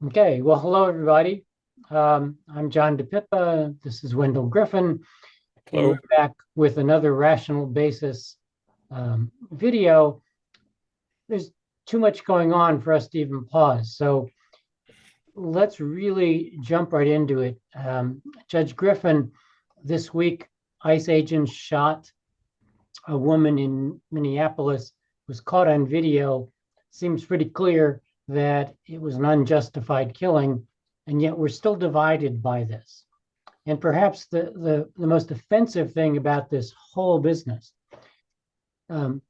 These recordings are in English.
Okay, well, hello everybody. I'm John DiPippa. This is Wendell Griffen, and we're Hello. back with another rational basis video. There's too much going on for us to even pause, so let's really jump right into it. Judge Griffen, this week, ICE agents shot a woman in Minneapolis, was caught on video. Seems pretty clear that it was an unjustified killing, and yet we're still divided by this. And perhaps the most offensive thing about this whole business, um,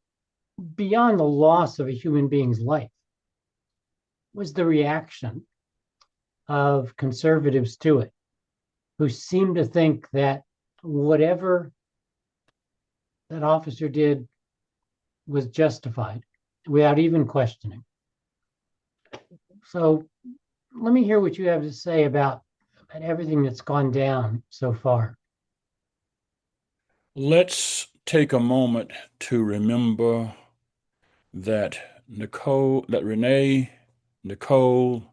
beyond the loss of a human being's life, was the reaction of conservatives to it, who seem to think that whatever that officer did was justified without even questioning. So let me hear what you have to say about everything that's gone down so far. Let's take a moment to remember that Renee Nicole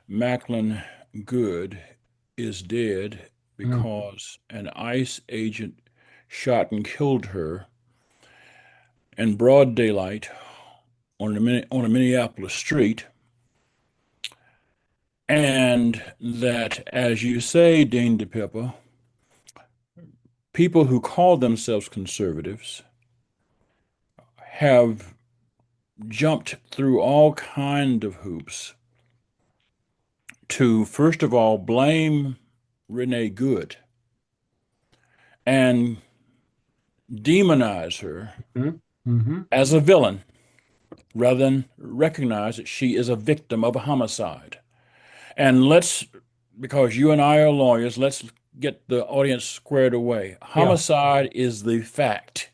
Macklin Good is dead Mm, because an ICE agent shot and killed her in broad daylight on a Minneapolis street. And that, as you say, Dean DiPippa, people who call themselves conservatives have jumped through all kind of hoops to first of all blame Renee Good and demonize her mm, mhm. as a villain rather than recognize that she is a victim of a homicide. And because you and I are lawyers, let's get the audience squared away. Yeah. Homicide is the fact.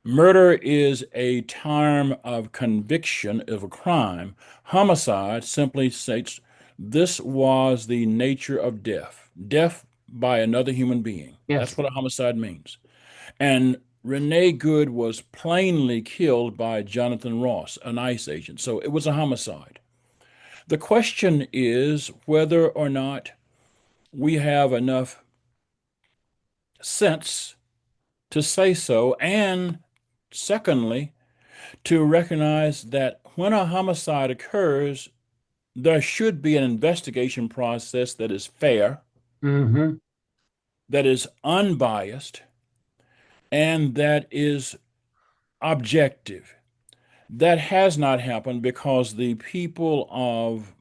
Murder is a term of conviction of a crime. Homicide simply states this was the nature of death, death by another human being. That's Yes. what a homicide means. And Renee Good was plainly killed by Jonathan Ross, an ICE agent. So it was a homicide. The question is whether or not we have enough sense to say so. And secondly, to recognize that when a homicide occurs, there should be an investigation process that is fair, Hmm. that is unbiased, and that is objective. That has not happened because the people of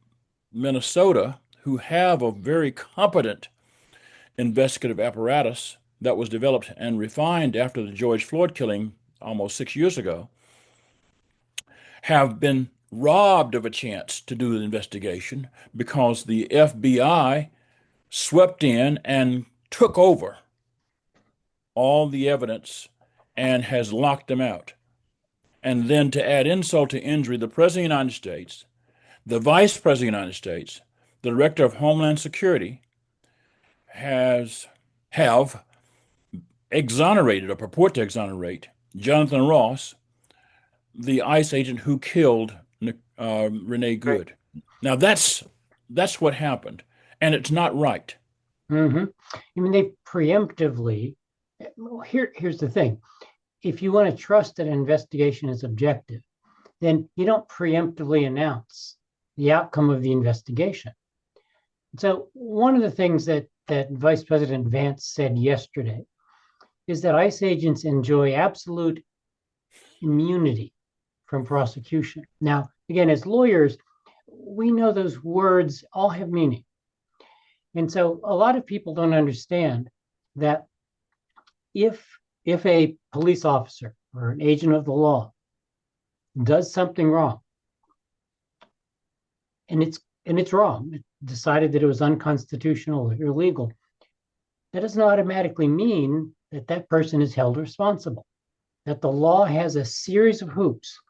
Minnesota, who have a very competent investigative apparatus that was developed and refined after the George Floyd killing almost 6 years ago, have been robbed of a chance to do the investigation because the FBI swept in and took over all the evidence and has locked them out. And then to add insult to injury, the President of the United States, the Vice President of the United States, the Director of Homeland Security has have exonerated or purport to exonerate Jonathan Ross, the ICE agent who killed Renee Right. Good. Now that's what happened, and it's not right. Hmm. I mean, they preemptively. Well, here's the thing: if you want to trust that an investigation is objective, then you don't preemptively announce the outcome of the investigation. So one of the things that Vice President Vance said yesterday is that ICE agents enjoy absolute immunity from prosecution. Now, again, as lawyers, we know those words all have meaning. And so a lot of people don't understand that if a police officer or an agent of the law does something wrong and it's wrong, it decided that it was unconstitutional or illegal, that doesn't automatically mean that that person is held responsible. That the law has a series of hoops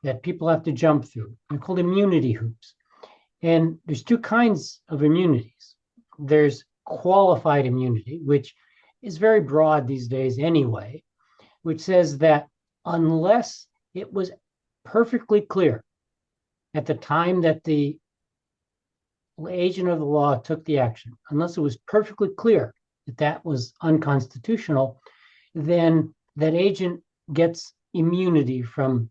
that people have to jump through. They're called immunity hoops. And there's two kinds of immunities. There's qualified immunity, which is very broad these days anyway, which says that unless it was perfectly clear at the time that the agent of the law took the action, unless it was perfectly clear that that was unconstitutional, then that agent gets immunity from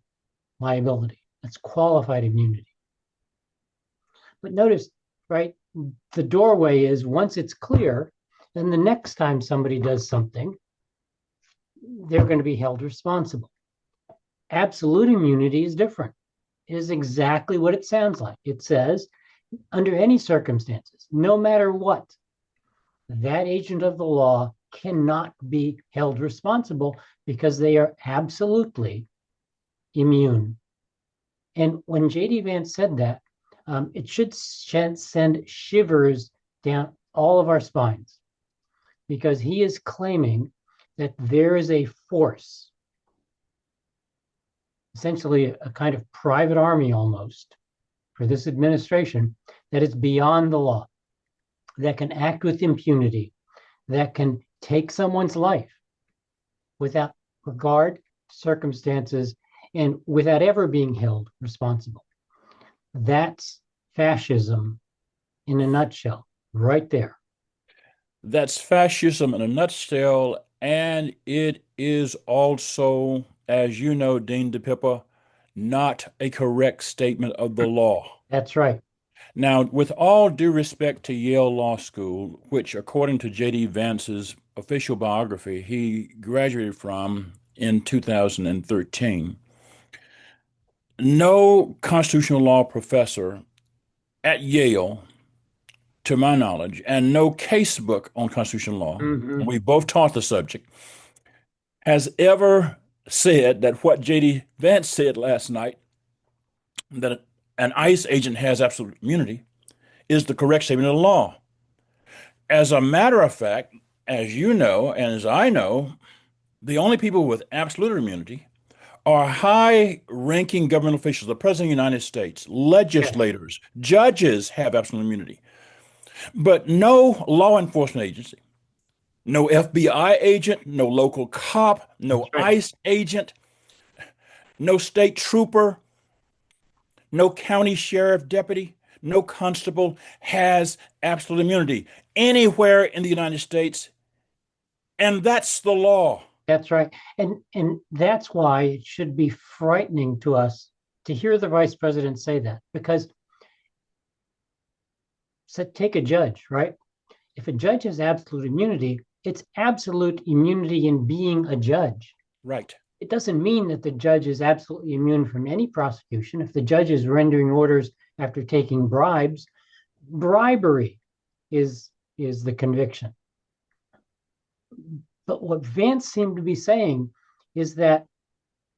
liability. That's qualified immunity. But notice, right, the doorway is once it's clear, then the next time somebody does something, they're going to be held responsible. Absolute immunity is different. It is exactly what it sounds like. It says, under any circumstances, no matter what, that agent of the law cannot be held responsible because they are absolutely immune. And when J.D. Vance said that, it should send shivers down all of our spines, because he is claiming that there is a force, essentially a kind of private army almost, for this administration that is beyond the law, that can act with impunity, that can take someone's life without regard to circumstances and without ever being held responsible. That's fascism in a nutshell, right there. That's fascism in a nutshell, and it is also, as you know, Dean DiPippa, not a correct statement of the law. That's right. Now, with all due respect to Yale Law School, which, according to J.D. Vance's official biography, he graduated from in 2013, no constitutional law professor at Yale, to my knowledge, and no casebook on constitutional law, Mm-hmm. we both taught the subject, has ever said that what J.D. Vance said last night, that an ICE agent has absolute immunity, is the correct statement of the law. As a matter of fact, as you know, and as I know, the only people with absolute immunity are high-ranking government officials, the President of the United States, Yes, legislators, judges have absolute immunity. But no law enforcement agency, no FBI agent, no local cop, that's no right. ICE agent, no state trooper, no county sheriff deputy, no constable has absolute immunity anywhere in the United States. And that's the law. That's right. And that's why it should be frightening to us to hear the vice president say that. Because take a judge, right? If a judge has absolute immunity, it's absolute immunity in being a judge. Right. It doesn't mean that the judge is absolutely immune from any prosecution. If the judge is rendering orders after taking bribes, bribery is the conviction. But what Vance seemed to be saying is that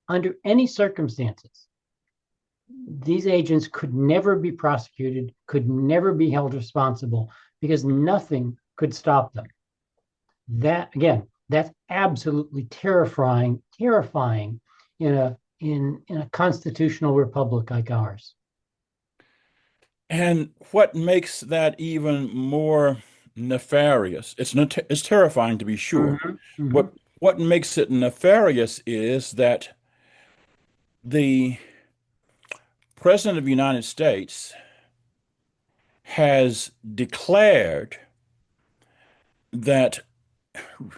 under any circumstances, these agents could never be prosecuted, could never be held responsible, because nothing could stop them. That, again, that's absolutely terrifying in a constitutional republic like ours. And what makes that even more nefarious, it's terrifying to be sure. Mm-hmm, mm-hmm. What makes it nefarious is that the President of the United States has declared that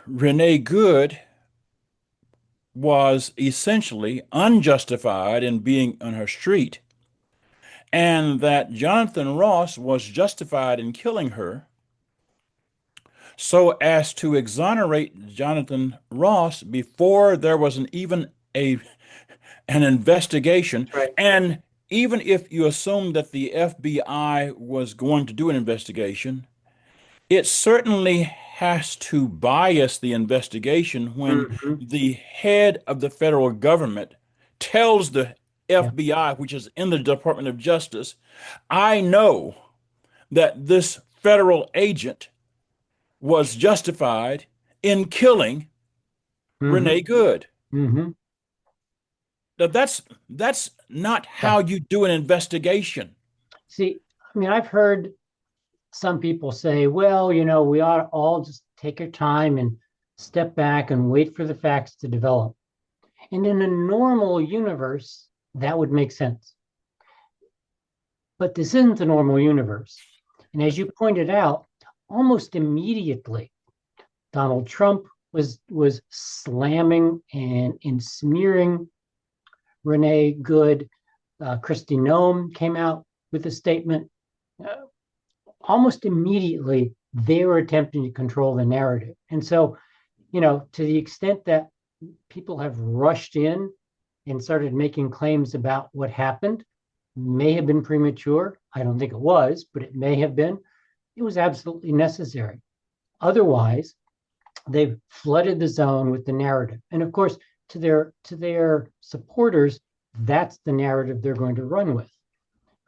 Renee Good was essentially unjustified in being on her street, and that Jonathan Ross was justified in killing her, so as to exonerate Jonathan Ross before there was even an investigation. Right. And even if you assume that the FBI was going to do an investigation, it certainly has to bias the investigation when Mm-hmm. the head of the federal government tells the Yeah. FBI, which is in the Department of Justice, I know that this federal agent was justified in killing Mm-hmm. Renee Good. Mm-hmm. Now, that's not Yeah. how you do an investigation. See, I mean, I've heard some people say, well, we ought to all just take our time and step back and wait for the facts to develop. And in a normal universe, that would make sense. But this isn't the normal universe. And as you pointed out, almost immediately, Donald Trump was slamming and smearing Renee Good. Kristi Noem came out with a statement. Uh, Almost immediately, they were attempting to control the narrative. And so, to the extent that people have rushed in and started making claims about what happened, may have been premature. I don't think it was, but it may have been. It was absolutely necessary. Otherwise, they've flooded the zone with the narrative. And of course, to their supporters, that's the narrative they're going to run with.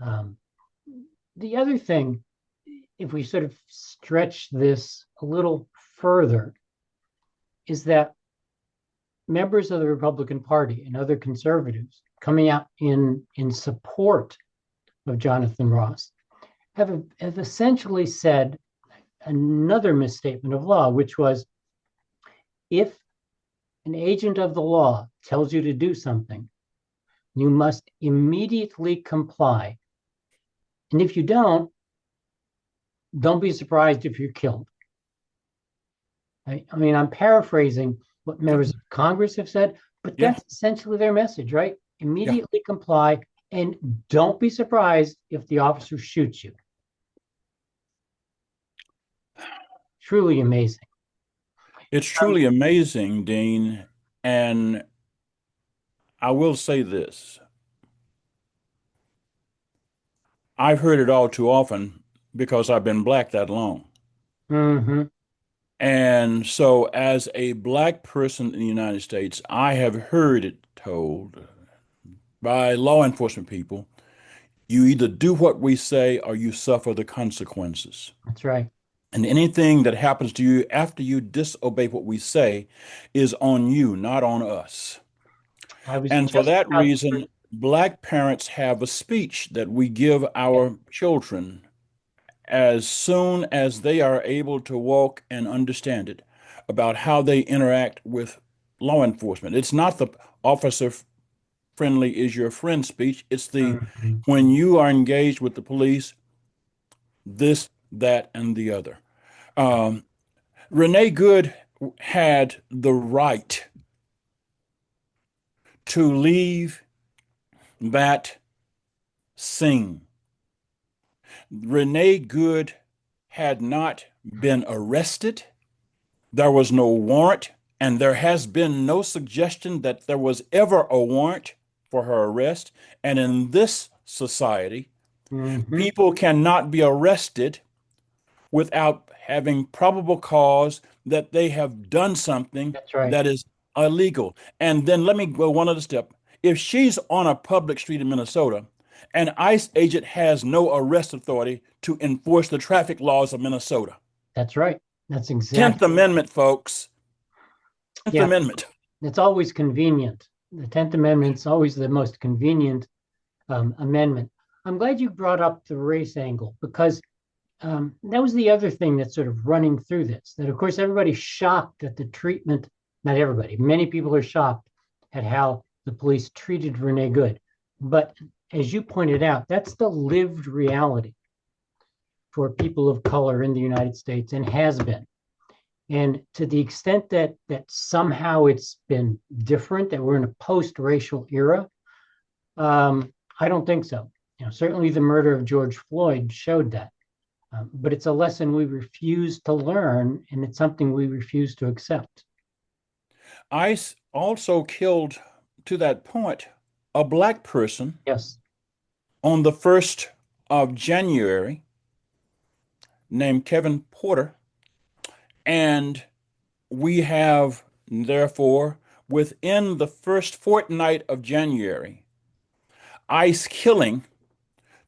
Um, the other thing, if we sort of stretch this a little further, is that members of the Republican Party and other conservatives coming out in support of Jonathan Ross have essentially said another misstatement of law, which was, if an agent of the law tells you to do something, you must immediately comply. And if you don't be surprised if you're killed. I mean, I'm paraphrasing what members of Congress have said, but Yeah. that's essentially their message, right? Yeah. Immediately comply, and don't be surprised if the officer shoots you. Truly amazing. It's truly amazing, Dean. And I will say this. I've heard it all too often because I've been black that long. Mm-hmm. And so, as a black person in the United States, I have heard it told by law enforcement people, you either do what we say or you suffer the consequences. That's right. And anything that happens to you after you disobey what we say is on you, not on us. I was And for just that about reason, black parents have a speech that we give our children as soon as they are able to walk and understand it about how they interact with law enforcement. It's not the officer friendly is your friend speech. It's the Mhm. when you are engaged with the police, this, that, and the other. Um, Renee Good had the right to leave that scene. Renee Good had not been arrested. There was no warrant, and there has been no suggestion that there was ever a warrant for her arrest. And in this society, Mhm. people cannot be arrested without having probable cause that they have done something That's right. that is illegal. And then let me go one other step. If she's on a public street in Minnesota, an ICE agent has no arrest authority to enforce the traffic laws of Minnesota. That's right. That's 10th exactly. Amendment, folks. 10th Yeah, Amendment. it's always convenient. The 10th Amendment's always the most convenient amendment. I'm glad you brought up the race angle, because that was the other thing that's sort of running through this. That, of course, everybody's shocked at the treatment. Not everybody. Many people are shocked at how the police treated Renee Good. But as you pointed out, that's the lived reality for people of color in the United States, and has been. And to the extent that somehow it's been different, that we're in a post-racial era, I don't think so. Certainly the murder of George Floyd showed that. But it's a lesson we refuse to learn, and it's something we refuse to accept. ICE also killed, to that point, a black person Yes. on the 1st of January named Kevin Porter. And we have, therefore, within the first fortnight of January, ICE killing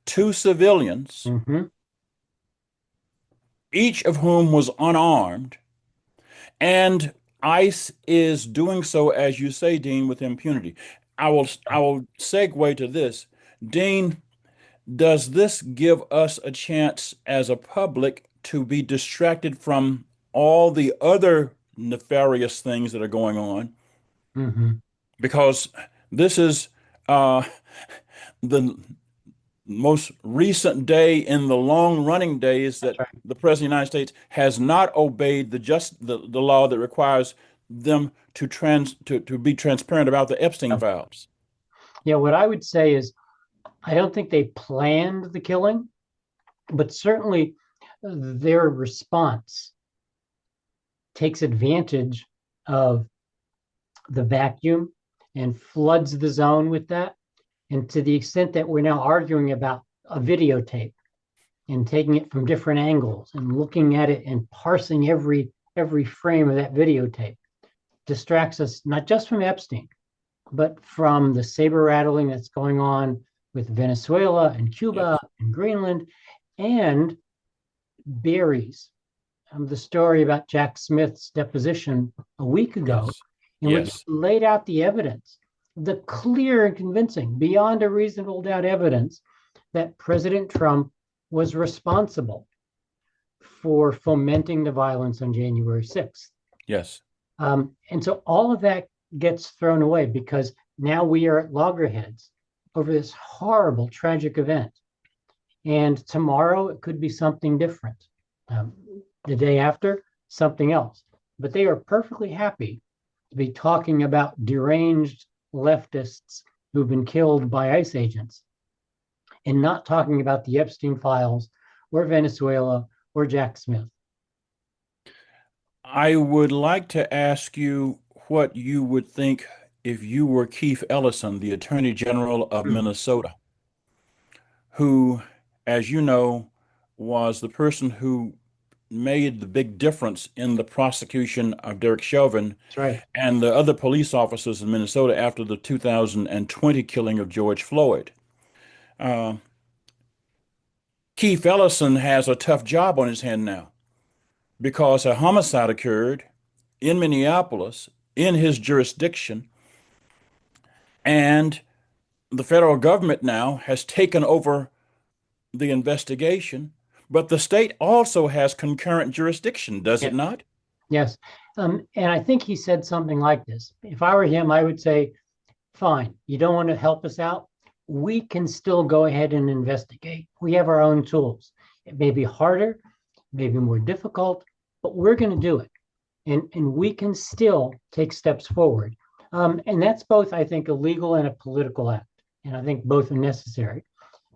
two civilians, Mm-hmm. each of whom was unarmed. And ICE is doing so, as you say, Dean, with impunity. I will segue to this. Dean, does this give us a chance as a public to be distracted from all the other nefarious things that are going on? Mm-hmm. Because this is the most recent day in the long running day is That's that right. the President of the United States has not obeyed the law that requires them to be transparent about the Epstein files. Yeah, what I would say is I don't think they planned the killing, but certainly their response takes advantage of the vacuum and floods the zone with that. And to the extent that we're now arguing about a videotape and taking it from different angles and looking at it and parsing every frame of that videotape distracts us not just from Epstein, but from the saber rattling that's going on with Venezuela and Cuba Yes, and Greenland, and buries the story about Jack Smith's deposition a week ago, yes, in which yes, he laid out the evidence, the clear and convincing, beyond a reasonable doubt evidence that President Trump was responsible for fomenting the violence on January 6th. yes. And so all of that gets thrown away because now we are at loggerheads over this horrible, tragic event. And tomorrow it could be something different. Um, the day after, something else. But they are perfectly happy to be talking about deranged leftists who've been killed by ICE agents and not talking about the Epstein files or Venezuela or Jack Smith. I would like to ask you what you would think if you were Keith Ellison, the Attorney General of Minnesota, who, as you know, was the person who made the big difference in the prosecution of Derek Chauvin That's right. and the other police officers in Minnesota after the 2020 killing of George Floyd. Uh, Keith Ellison has a tough job on his hand now because a homicide occurred in Minneapolis in his jurisdiction, and the federal government now has taken over the investigation, but the state also has concurrent jurisdiction, does Yeah. it not? Yes. And I think he said something like this. If I were him, I would say, fine, you don't want to help us out. We can still go ahead and investigate. We have our own tools. It may be harder, maybe more difficult, but we're going to do it. And we can still take steps forward. And that's both, I think, a legal and a political act. And I think both are necessary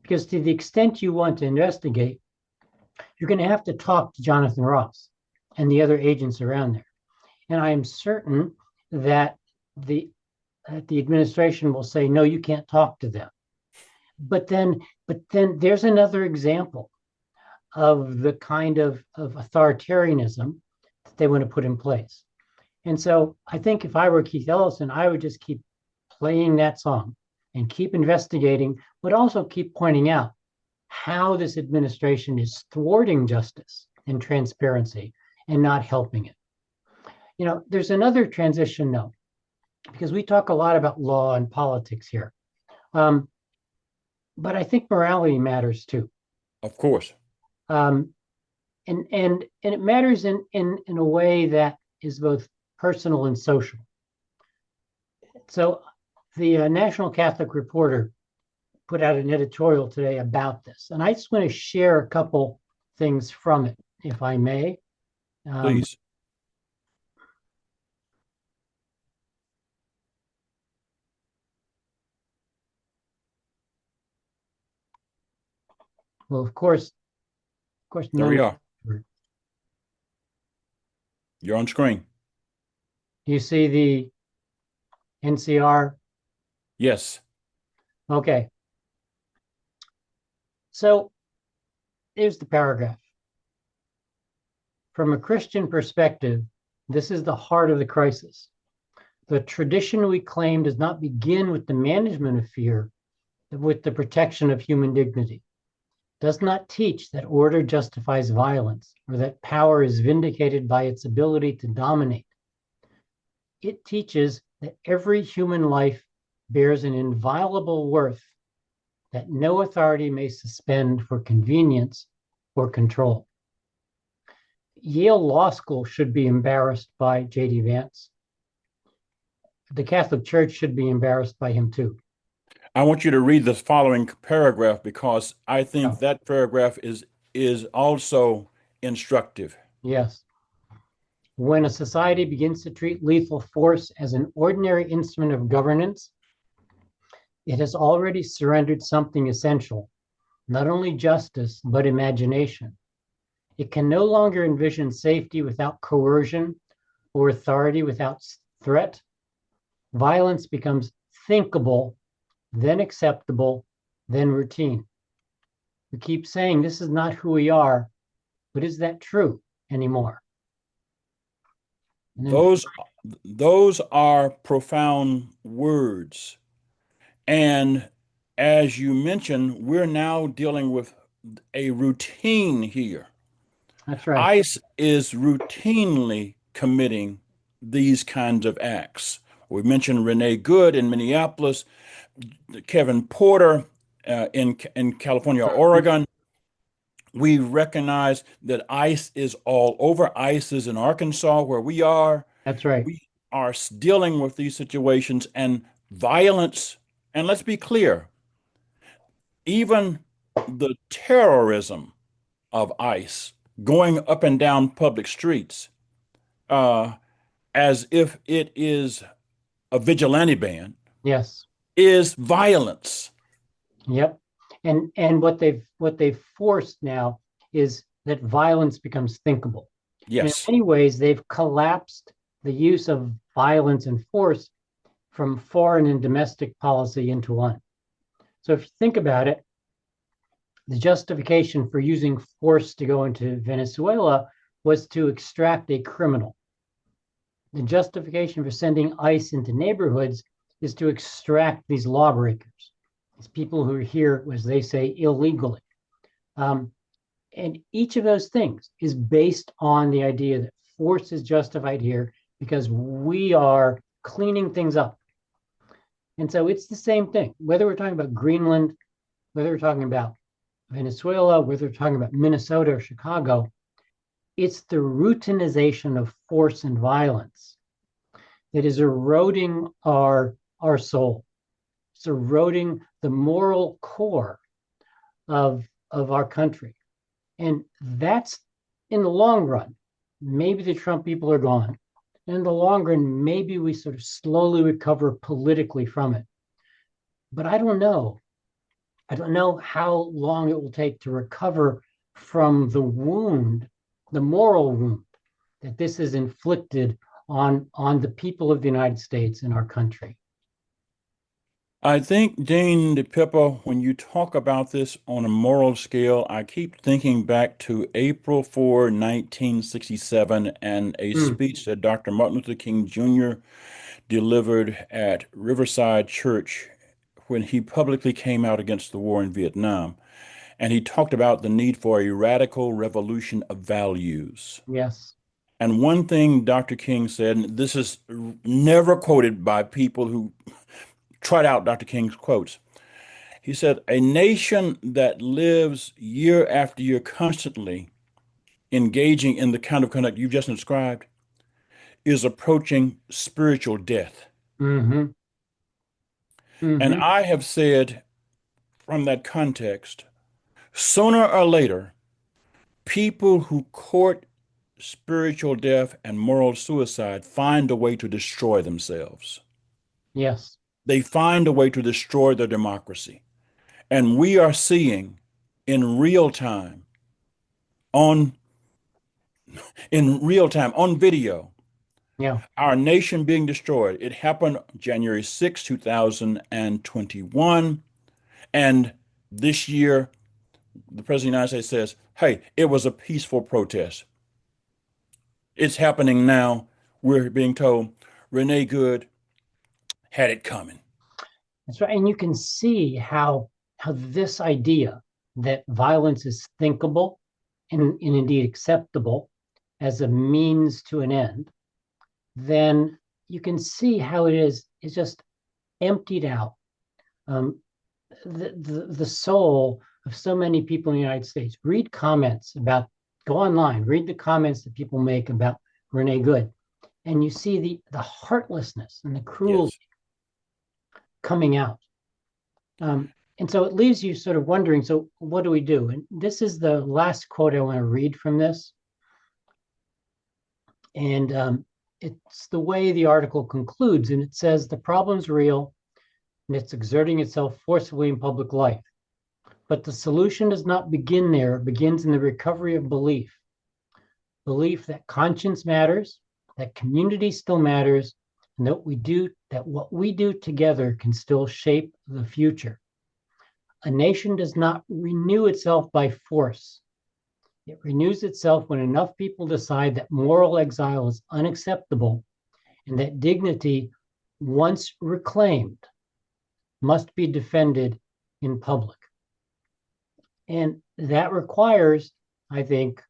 because to the extent you want to investigate, you're going to have to talk to Jonathan Ross and the other agents around there. And I am certain that the administration will say, no, you can't talk to them. But then there's another example of the kind of authoritarianism that they want to put in place. And so I think if I were Keith Ellison, I would just keep playing that song and keep investigating, but also keep pointing out how this administration is thwarting justice and transparency and not helping it. You know, there's another transition though, because we talk a lot about law and politics here. Um, but I think morality matters too. Of course. Um, and it matters in a way that is both personal and social. So the National Catholic Reporter put out an editorial today about this, and I just want to share a couple things from it, if I may. Please. Well, of course, There we none. are. You're on screen. You see the NCR. Yes. Okay. So here's the paragraph. From a Christian perspective, this is the heart of the crisis. The tradition we claim does not begin with the management of fear, but with the protection of human dignity. It does not teach that order justifies violence or that power is vindicated by its ability to dominate. It teaches that every human life bears an inviolable worth that no authority may suspend for convenience or control. Yale Law School should be embarrassed by J.D. Vance. The Catholic Church should be embarrassed by him too. I want you to read the following paragraph because I Yeah. think that paragraph is also instructive. Yes. When a society begins to treat lethal force as an ordinary instrument of governance, it has already surrendered something essential, not only justice, but imagination. It can no longer envision safety without coercion or authority without threat. Violence becomes thinkable, then acceptable, then routine. We keep saying this is not who we are, but is that true anymore? And then, Those those are profound words. And as you mentioned, we're now dealing with a routine here. that's right. ICE is routinely committing these kinds of acts. We mentioned Renee Good in Minneapolis, Kevin Porter in California, Oregon. We recognize that ICE is all over. ICE is in Arkansas, where we are. That's right. We are dealing with these situations and violence. And let's be clear, even the terrorism of ICE going up and down public streets uh, as if it is a vigilante band Yes. is violence. Yep. And what they've forced now is that violence becomes thinkable. And in Yes. many ways, they've collapsed the use of violence and force from foreign and domestic policy into one. So if you think about it, the justification for using force to go into Venezuela was to extract a criminal. The justification for sending ICE into neighborhoods is to extract these lawbreakers, these people who are here, as they say, illegally. Um, and each of those things is based on the idea that force is justified here because we are cleaning things up. And so it's the same thing, whether we're talking about Greenland, whether we're talking about Venezuela, whether we're talking about Minnesota or Chicago, it's the routinization of force and violence that is eroding our soul. It's eroding the moral core of our country. And that's in the long run. Maybe the Trump people are gone. In the long run, maybe we sort of slowly recover politically from it. But I don't know. I don't know how long it will take to recover from the wound, the moral wound that this has inflicted on the people of the United States and our country. I think, Dean DiPippa, when you talk about this on a moral scale, I keep thinking back to April 4, 1967, and a Mm, speech that Dr. Martin Luther King Jr. delivered at Riverside Church when he publicly came out against the war in Vietnam. And he talked about the need for a radical revolution of values. yes. And one thing Dr. King said, and this is never quoted by people who trot out Dr. King's quotes. He said, a nation that lives year after year constantly engaging in the kind of conduct you've just described is approaching spiritual death. Mm-hmm. And Mm-hmm. I have said from that context, sooner or later, people who court spiritual death and moral suicide find a way to destroy themselves. Yes. They find a way to destroy their democracy. And we are seeing in real time, on on video, Yeah. our nation being destroyed. It happened January 6, 2021. And this year, the President of the United States says, hey, it was a peaceful protest. It's happening now. We're being told Renee Good had it coming. That's right. And you can see how this idea that violence is thinkable and indeed acceptable as a means to an end, then you can see how it is just emptied out the soul of so many people in the United States. Read comments about, go online, read the comments that people make about Renee Good, and you see the heartlessness and the Yes. cruelty coming out. And so it leaves you sort of wondering, so what do we do? And this is the last quote I want to read from this. And it's the way the article concludes. And it says, the problem's real and it's exerting itself forcibly in public life. But the solution does not begin there. It begins in the recovery of belief. Belief that conscience matters, that community still matters, and that what we do together can still shape the future. A nation does not renew itself by force. It renews itself when enough people decide that moral exile is unacceptable and that dignity, once reclaimed, must be defended in public. And that requires, I think,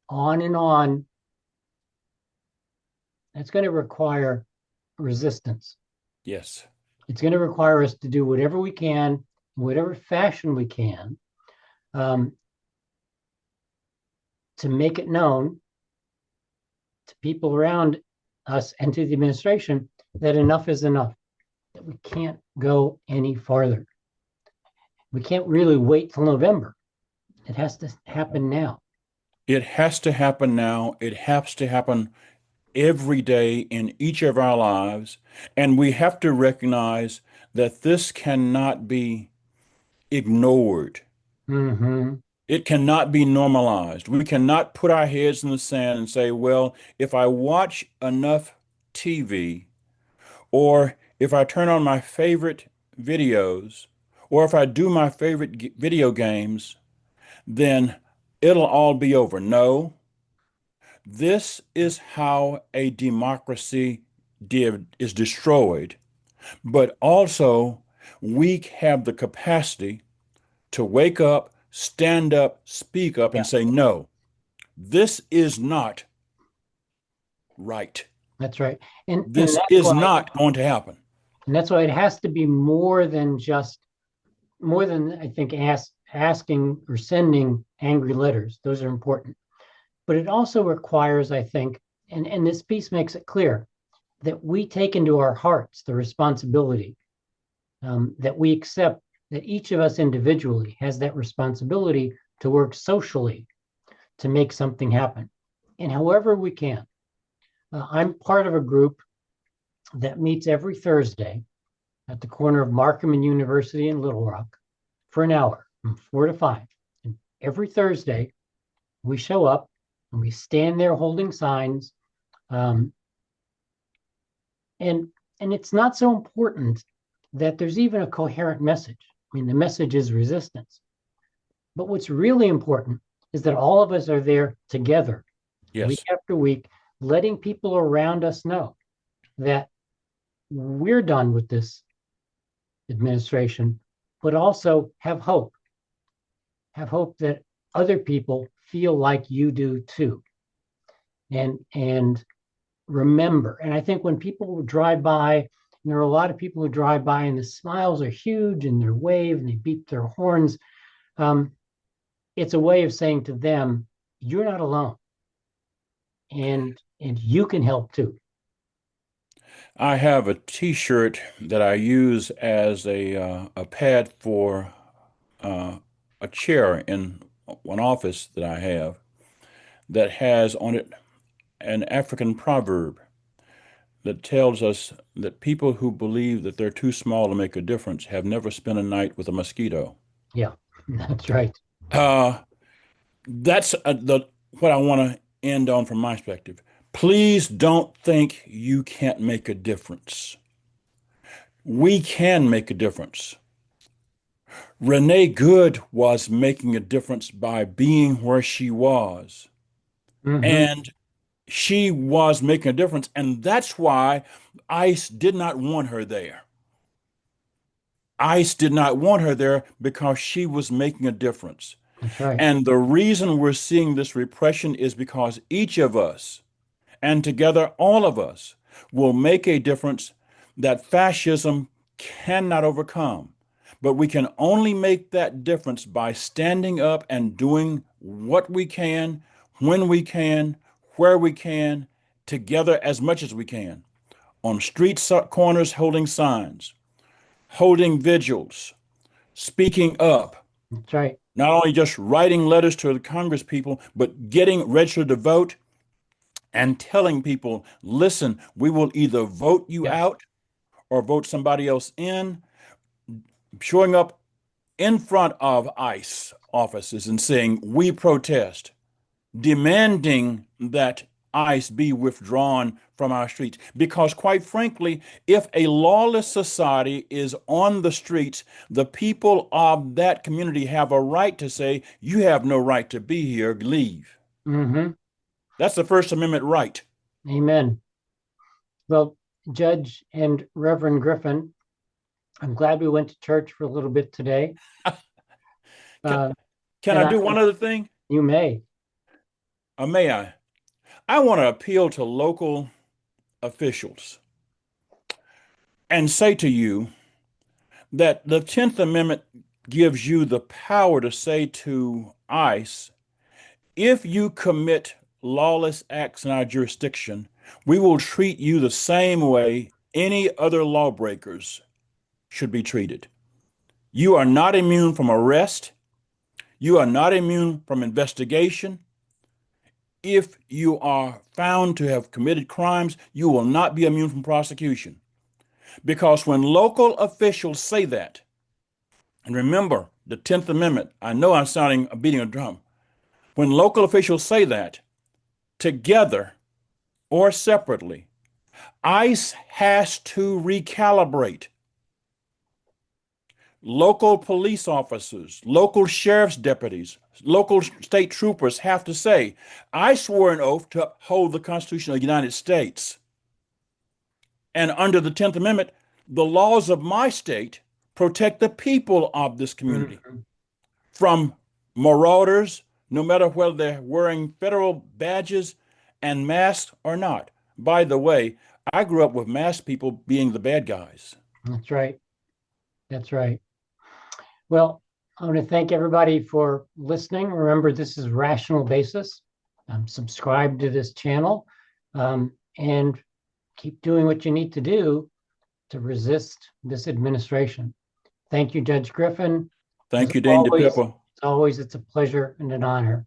on and on, it's going to require resistance. Yes. It's going to require us to do whatever we can, in whatever fashion we can, to make it known to people around us and to the administration that enough is enough, that we can't go any farther. We can't really wait till November. It has to happen now. It has to happen now. It has to happen every day in each of our lives. And we have to recognize that this cannot be ignored. Mm-hmm. It cannot be normalized. We cannot put our heads in the sand and say, well, if I watch enough TV, or if I turn on my favorite videos, or if I do my favorite video games, then it'll all be over. No, this is how a democracy is destroyed. But also, we have the capacity to wake up, stand up, speak up, Yeah, and say, no, this is not right. that's right. And This that's is why not going to happen. and that's why it has to be more than I think asking or sending angry letters. Those are important. But it also requires, I think, and this piece makes it clear that we take into our hearts the responsibility, that we accept that each of us individually has that responsibility to work socially to make something happen. And however we can. I'm part of a group that meets every Thursday at the corner of Markham and University in Little Rock for an hour from 4 to 5. And every Thursday, we show up and we stand there holding signs. Um, and it's not so important that there's even a coherent message. I mean, the message is resistance. But what's really important is that all of us are there together, week Yes. after week, letting people around us know that we're done with this administration, but also have hope. Have hope that other people feel like you do too. And remember, and I think when people drive by, and there are a lot of people who drive by and the smiles are huge and they wave and they beat their horns. It's a way of saying to them, you're not alone. And you can help too. I have a T-shirt that I use as a pad for uh, a chair in one office that I have that has on it an African proverb that tells us that people who believe that they're too small to make a difference have never spent a night with a mosquito. Yeah, that's right. Uh, that's what I want to end on from my perspective. Please don't think you can't make a difference. We can make a difference. Renee Good was making a difference by being where she was. Mm-hmm. And she was making a difference. And that's why ICE did not want her there. ICE did not want her there because she was making a difference. That's right. And the reason we're seeing this repression is because each of us, and together all of us, will make a difference that fascism cannot overcome. But we can only make that difference by standing up and doing what we can, when we can, where we can, together as much as we can. On street corners, holding signs, holding vigils, speaking up, That's right. not only just writing letters to the Congress people, but getting registered to vote and telling people, listen, we will either vote you Yes. out or vote somebody else in, showing up in front of ICE offices and saying, we protest, demanding that ICE be withdrawn from our streets. Because, quite frankly, if a lawless society is on the streets, the people of that community have a right to say, you have no right to be here, leave. Mm-hmm. That's the First Amendment right. Amen. Well, Judge and Reverend Griffen, I'm glad we went to church for a little bit today. Can, Uh, can and I do one other thing? you may. Or may I? I want to appeal to local officials and say to you that the 10th Amendment gives you the power to say to ICE, if you commit lawless acts in our jurisdiction, we will treat you the same way any other lawbreakers should be treated. You are not immune from arrest. You are not immune from investigation. If you are found to have committed crimes, you will not be immune from prosecution. Because when local officials say that, and remember the 10th Amendment, I know I'm sounding a beating a drum. When local officials say that, together or separately, ICE has to recalibrate. Local police officers, local sheriff's deputies, local state troopers have to say, I swore an oath to uphold the Constitution of the United States. And under the 10th Amendment, the laws of my state protect the people of this community Mhm. from marauders, no matter whether they're wearing federal badges and masks or not. By the way, I grew up with masked people being the bad guys. That's right. That's right. Well, I want to thank everybody for listening. Remember, this is Rational Basis. Subscribe to this channel and keep doing what you need to do to resist this administration. Thank you, Judge Griffen. As Thank you, Dane always, DiPippa. it's a pleasure and an honor.